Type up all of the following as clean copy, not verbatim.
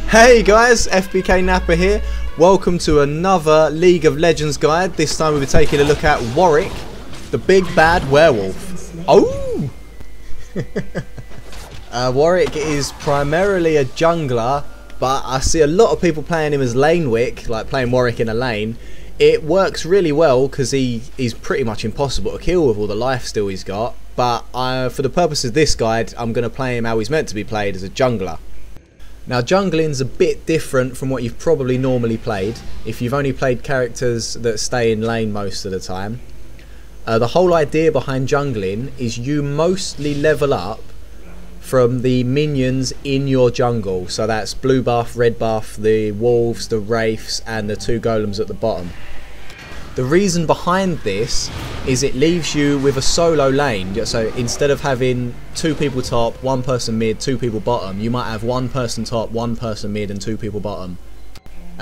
Hey guys, FBK Napper here. Welcome to another League of Legends guide. This time we'll be taking a look at Warwick, the big bad werewolf. Oh! Warwick is primarily a jungler, but I see a lot of people playing him as Lanewick, like playing Warwick in a lane. It works really well because he's pretty much impossible to kill with all the lifesteal he's got. But for the purpose of this guide, I'm going to play him how he's meant to be played, as a jungler. Now jungling's a bit different from what you've probably normally played if you've only played characters that stay in lane most of the time. The whole idea behind jungling is you mostly level up from the minions in your jungle. So that's blue buff, red buff, the wolves, the wraiths and the two golems at the bottom. The reason behind this is it leaves you with a solo lane. So instead of having two people top, one person mid, two people bottom, you might have one person top, one person mid and two people bottom.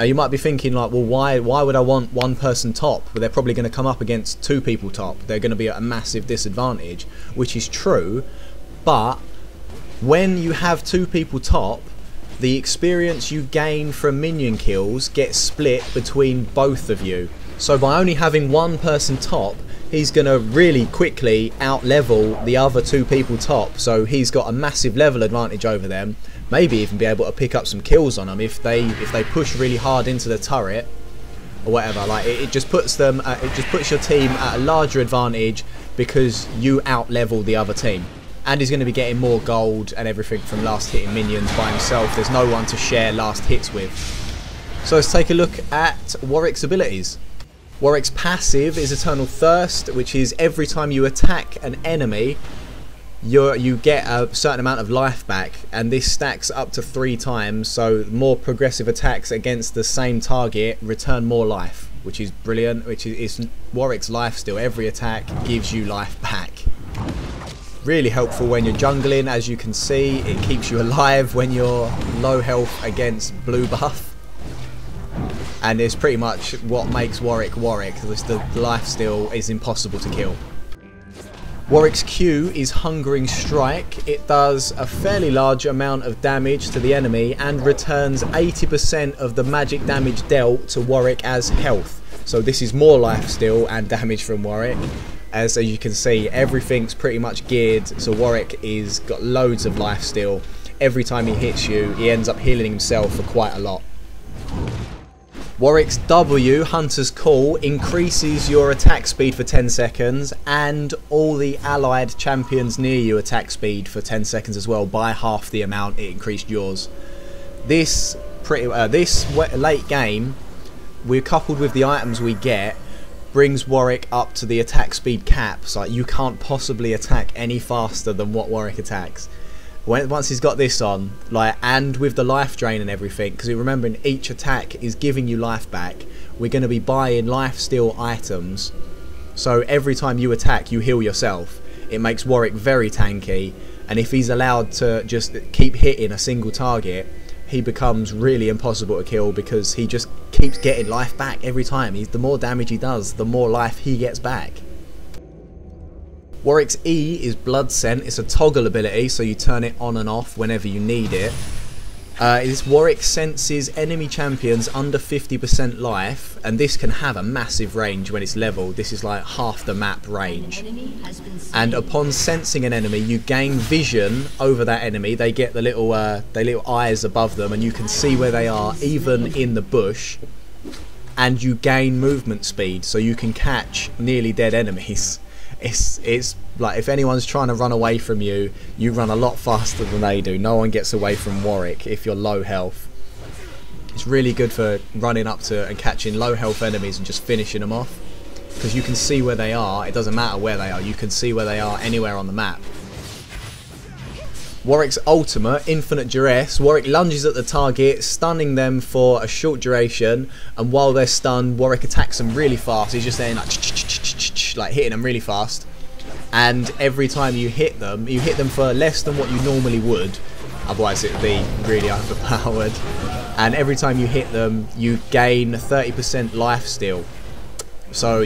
You might be thinking like, well, why would I want one person top? Well, they're probably going to come up against two people top. They're going to be at a massive disadvantage, which is true. But when you have two people top, the experience you gain from minion kills gets split between both of you. So by only having one person top, he's going to really quickly out-level the other two people top. So he's got a massive level advantage over them. Maybe even be able to pick up some kills on them if they push really hard into the turret or whatever. Like it just puts them, it just puts your team at a larger advantage because you out-level the other team. And he's going to be getting more gold and everything from last hitting minions by himself. There's no one to share last hits with. So let's take a look at Warwick's abilities. Warwick's passive is Eternal Thirst, which is every time you attack an enemy, you get a certain amount of life back, and this stacks up to 3 times, so more progressive attacks against the same target return more life, which is brilliant, which is Warwick's lifesteal. Every attack gives you life back. Really helpful when you're jungling, as you can see. It keeps you alive when you're low health against blue buff. And it's pretty much what makes Warwick Warwick. The lifesteal is impossible to kill. Warwick's Q is Hungering Strike. It does a fairly large amount of damage to the enemy and returns 80% of the magic damage dealt to Warwick as health. So this is more lifesteal and damage from Warwick. As you can see, everything's pretty much geared, so Warwick is got loads of lifesteal. Every time he hits you, he ends up healing himself for quite a lot. Warwick's W, Hunter's Call, increases your attack speed for 10 seconds and all the allied champions near you attack speed for 10 seconds as well, by half the amount it increased yours. This late game, we're coupled with the items we get, brings Warwick up to the attack speed cap. So you can't possibly attack any faster than what Warwick attacks. Once he's got this on, and with the life drain and everything, because remembering each attack is giving you life back, we're going to be buying lifesteal items. So every time you attack, you heal yourself. It makes Warwick very tanky, and if he's allowed to just keep hitting a single target, he becomes really impossible to kill because he just keeps getting life back every time. The more damage he does, the more life he gets back. Warwick's E is Blood Scent. It's a toggle ability, so you turn it on and off whenever you need it. Warwick senses enemy champions under 50% life, and this can have a massive range when it's leveled. This is like half the map range. And upon sensing an enemy, you gain vision over that enemy. They get the little eyes above them, and you can see where they are, even in the bush. And you gain movement speed, so you can catch nearly dead enemies. It's like if anyone's trying to run away from you, you run a lot faster than they do. No one gets away from Warwick if you're low health. It's really good for running up to and catching low health enemies and just finishing them off, because you can see where they are. It doesn't matter where they are, you can see where they are anywhere on the map. Warwick's Ultima, Infinite Duress. Warwick lunges at the target, stunning them for a short duration, and while they're stunned, Warwick attacks them really fast. He's just there like hitting them really fast, and every time you hit them for less than what you normally would, otherwise it would be really overpowered. And every time you hit them, you gain 30% lifesteal. So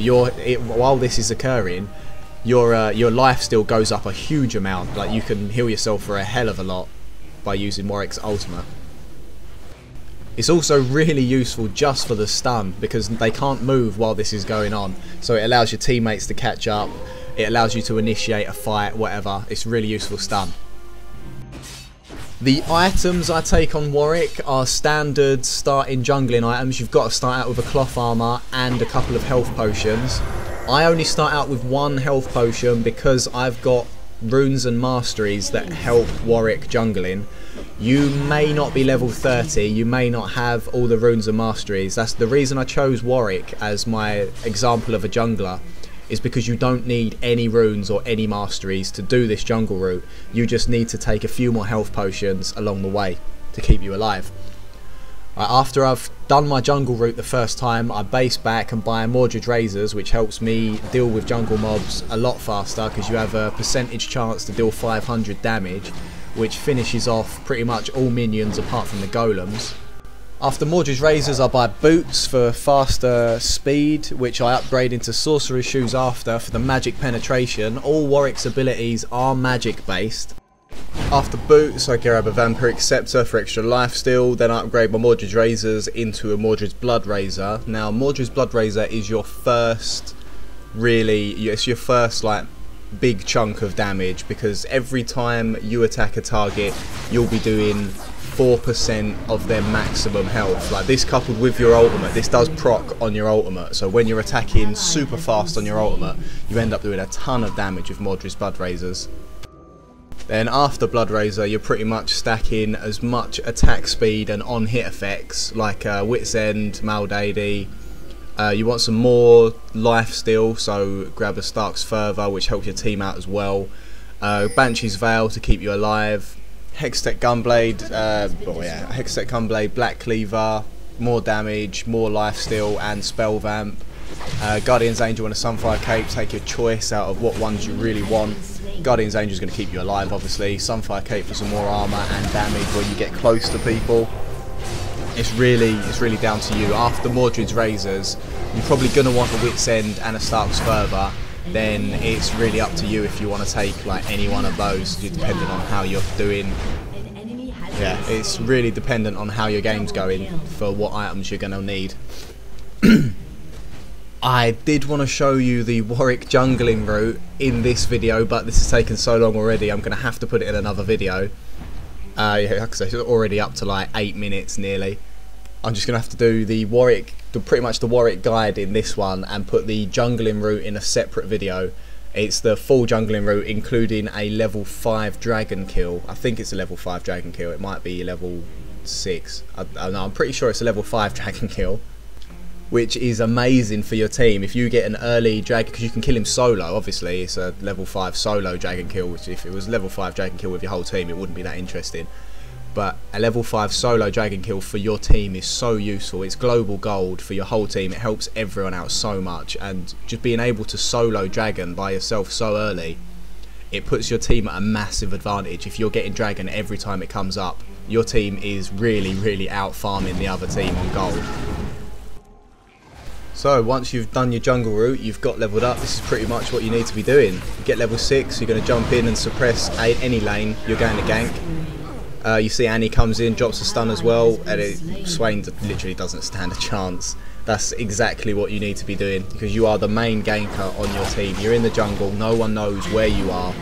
while this is occurring, your life still goes up a huge amount. Like, you can heal yourself for a hell of a lot by using Warwick's Ultima. It's also really useful just for the stun, because they can't move while this is going on, so it allows your teammates to catch up, it allows you to initiate a fight, whatever. It's really useful stun. The items I take on Warwick are standard starting jungling items. You've got to start out with a cloth armour and a couple of health potions. I only start out with one health potion because I've got runes and masteries that help Warwick jungling. You may not be level 30, you may not have all the runes and masteries. That's the reason I chose Warwick as my example of a jungler, is because you don't need any runes or any masteries to do this jungle route. You just need to take a few more health potions along the way to keep you alive. After I've done my jungle route the first time, I base back and buy Mordred Razors, which helps me deal with jungle mobs a lot faster, because you have a percentage chance to deal 500 damage, which finishes off pretty much all minions apart from the golems. After Mordred's Razors, I buy boots for faster speed, which I upgrade into Sorcerer's Shoes after for the magic penetration. All Warwick's abilities are magic based. After boots, I grab a Vampiric Scepter for extra lifesteal, then I upgrade my Mordred's Razors into a Mordred's Blood Razor. Now, Mordred's Blood Razor is your first, it's your first like big chunk of damage, because every time you attack a target, you'll be doing 4% of their maximum health. Like this coupled with your ultimate, this does proc on your ultimate, so when you're attacking super fast on your ultimate, you end up doing a ton of damage with Mordred's Blood Razors. Then after Blood Razor, you're pretty much stacking as much attack speed and on hit effects like Wit's End, Maldady. You want some more lifesteal, so grab a Stark's Fervor, which helps your team out as well. Banshee's Veil to keep you alive. Hextech Gunblade, Hextech Gunblade, Black Cleaver, more damage, more lifesteal, and Spell Vamp. Guardian's Angel and a Sunfire Cape, take your choice out of what ones you really want. Guardian's Angel is going to keep you alive, obviously. Sunfire Cape for some more armour and damage when you get close to people. It's really down to you. After Mordred's Razors, you're probably going to want a Wit's End and a Stark's Fervor. Then it's really up to you if you want to take like any one of those, depending on how you're doing. Yeah, it's really dependent on how your game's going for what items you're going to need. I did want to show you the Warwick jungling route in this video, but this has taken so long already, I'm going to have to put it in another video. Yeah, like I say, it's already up to like 8 minutes nearly. I'm just going to have to do the Warwick, pretty much the Warwick guide in this one, and put the jungling route in a separate video. It's the full jungling route, including a level 5 dragon kill. I think it's a level 5 dragon kill, it might be level 6. I'm pretty sure it's a level 5 dragon kill, which is amazing for your team. If you get an early dragon, because you can kill him solo, obviously it's a level 5 solo dragon kill, which if it was level 5 dragon kill with your whole team, it wouldn't be that interesting. But a level 5 solo dragon kill for your team is so useful. It's global gold for your whole team. It helps everyone out so much, and just being able to solo dragon by yourself so early, it puts your team at a massive advantage. If you're getting dragon every time it comes up, your team is really out farming the other team on gold. So once you've done your jungle route, you've got leveled up, this is pretty much what you need to be doing. You get level 6, you're going to jump in and suppress any lane you're going to gank. You see Annie comes in, drops a stun as well, and Swain literally doesn't stand a chance. That's exactly what you need to be doing, because you are the main ganker on your team. You're in the jungle, no one knows where you are.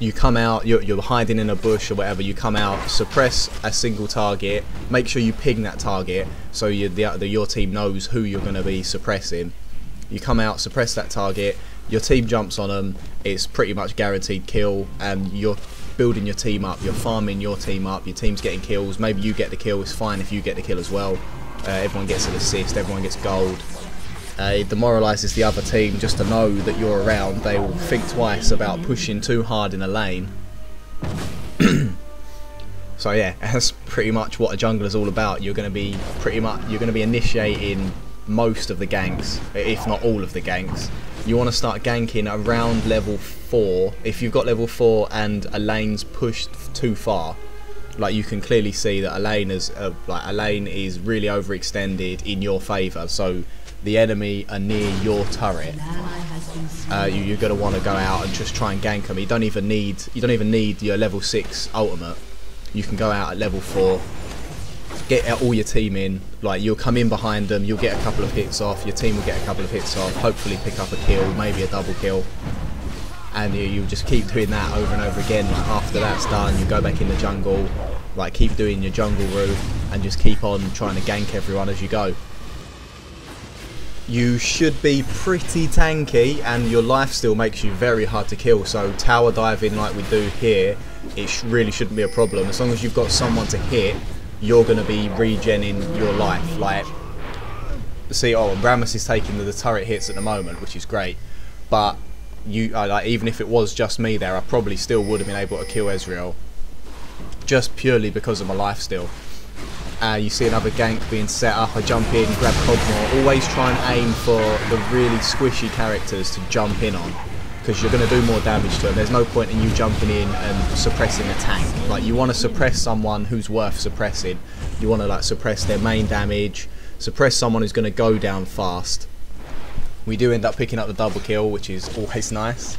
You come out, you're hiding in a bush or whatever, you come out, suppress a single target, make sure you ping that target so your team knows who you're going to be suppressing. You come out, suppress that target, your team jumps on them, it's pretty much guaranteed kill, and you're building your team up, you're farming your team up, your team's getting kills, maybe you get the kill, it's fine if you get the kill as well. Everyone gets an assist, everyone gets gold. It demoralises the other team just to know that you're around. They will think twice about pushing too hard in a lane. So yeah, that's pretty much what a jungler's all about. You're going to be initiating most of the ganks, if not all of the ganks. You want to start ganking around level 4. If you've got level 4 and a lane's pushed too far, like you can clearly see that a lane is really overextended in your favour, so the enemy are near your turret. You're going to want to go out and just try and gank them. You don't even need your level 6 ultimate. You can go out at level 4 get all your team in. Like, you'll come in behind them, you'll get a couple of hits off, your team will get a couple of hits off, hopefully pick up a kill, maybe a double kill, and you just keep doing that over and over again. Like, after that's done, you go back in the jungle, like, keep doing your jungle route and just keep on trying to gank everyone as you go. You should be pretty tanky, and your lifesteal makes you very hard to kill, so tower diving like we do here, it really shouldn't be a problem. As long as you've got someone to hit, you're going to be regenning your life. Like, see, Rammus is taking the turret hits at the moment, which is great, but like, even if it was just me there, I probably still would have been able to kill Ezreal, just purely because of my lifesteal. You see another gank being set up, I jump in, grab Cogmore. Always try and aim for the really squishy characters to jump in on, because you're going to do more damage to them. There's no point in you jumping in and suppressing a tank. Like, you want to suppress someone who's worth suppressing. You want to, like, suppress their main damage, suppress someone who's going to go down fast. We do end up picking up the double kill, which is always nice.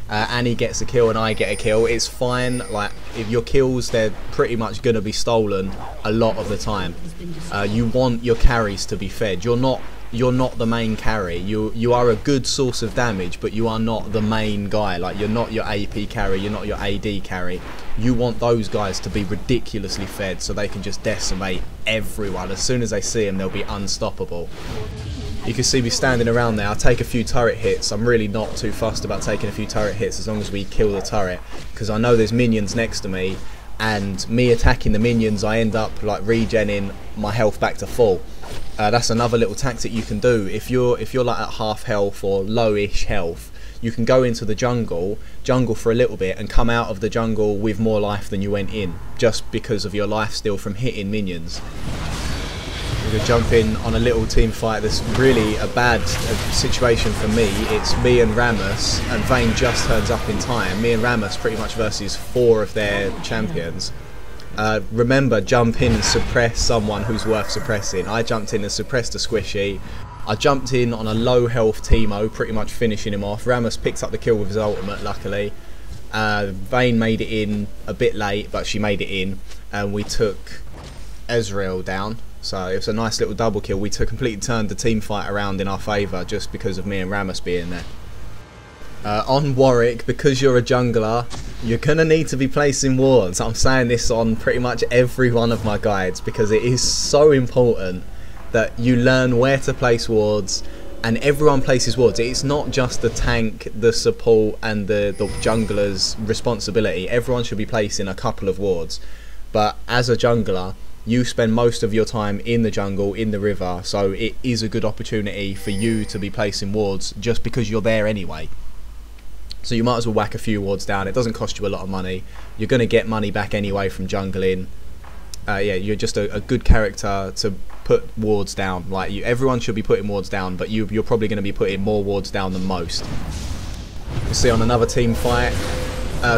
Annie gets a kill and I get a kill. It's fine. Like, if your kills, they're pretty much going to be stolen a lot of the time. You want your carries to be fed. You're not the main carry. You are a good source of damage, but you are not the main guy. Like, you're not your AP carry, you're not your AD carry. You want those guys to be ridiculously fed so they can just decimate everyone. As soon as they see them, they'll be unstoppable. You can see me standing around there. I take a few turret hits. I'm really not too fussed about taking a few turret hits as long as we kill the turret, because I know there's minions next to me, and me attacking the minions, I end up like regenning my health back to full. That's another little tactic you can do. If you're like at half health or lowish health, you can go into the jungle for a little bit and come out of the jungle with more life than you went in, just because of your lifesteal from hitting minions. We're gonna jump in on a little team fight that's really a bad situation for me. It's me and Rammus, and Vayne just turns up in time. Me and Rammus pretty much versus 4 of their champions. Remember, jump in and suppress someone who's worth suppressing. I jumped in and suppressed a squishy. I jumped in on a low health Teemo, pretty much finishing him off. Rammus picked up the kill with his ultimate, luckily. Vayne made it in a bit late, but she made it in, and we took Ezreal down. So it was a nice little double kill. We completely turned the team fight around in our favour just because of me and Rammus being there. On Warwick, because you're a jungler, you're going to need to be placing wards. I'm saying this on pretty much every one of my guides because it is so important that you learn where to place wards, and everyone places wards. It's not just the tank, the support and the jungler's responsibility. Everyone should be placing a couple of wards. But as a jungler, you spend most of your time in the jungle, in the river, so it is a good opportunity for you to be placing wards just because you're there anyway. So you might as well whack a few wards down. It doesn't cost you a lot of money. You're going to get money back anyway from jungling. Yeah, you're just a good character to put wards down. Like, everyone should be putting wards down, but you're probably going to be putting more wards down than most. You see on another team fight,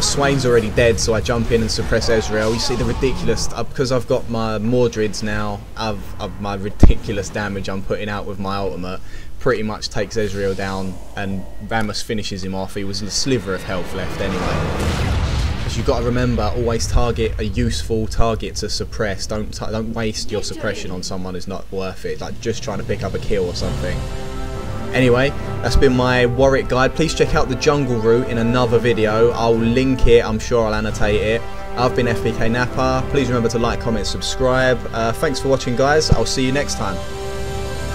Swain's already dead, so I jump in and suppress Ezreal. You see the ridiculous, because I've got my Mordreds now, of my ridiculous damage I'm putting out with my ultimate, pretty much takes Ezreal down, and Rammus finishes him off. He was a sliver of health left anyway. Because you've got to remember, always target a useful target to suppress. Don't waste your suppression on someone who's not worth it, like just trying to pick up a kill or something. Anyway, that's been my Warwick guide. Please check out the jungle route in another video. I'll link it, I'm sure I'll annotate it. I've been FPK Napper. Please remember to like, comment, subscribe. Thanks for watching, guys. I'll see you next time.